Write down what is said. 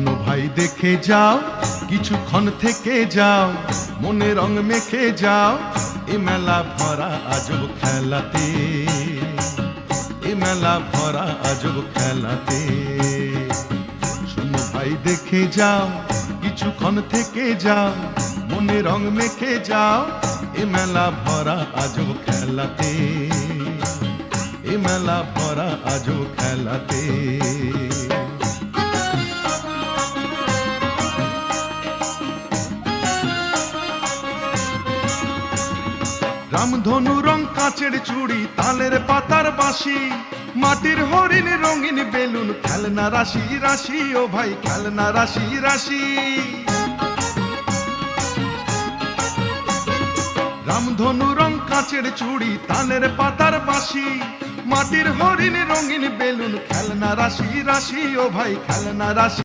শোনো ভাই দেখে যাও, কিছুক্ষণ থেকে যাও, মনে রং মেখে যাও, এ মেলা ভরা আজব খেলাতে, এ মেলা ভরা আজব খেলাতে। শোনো ভাই দেখে যাও, কিছুক্ষণ থেকে যাও, মনে রং মেখে যাও, এ মেলা ভরা আজব খেলাতে, এ মেলা ভরা আজব খেলাতে। রামধনু রং কাঁচের চুড়ি, তালের পাতার বাঁশি, মাটির হরিণ রঙিন বেলুন, খেলনা রাশি রাশি, ও ভাই খেলনা রাশি রাশি। রামধনু রং কাঁচের চুড়ি, তালের পাতার বাঁশি, মাটির হরিণ রঙিন বেলুন, খেলনা রাশি রাশি, ও ভাই খেলনা রাশি।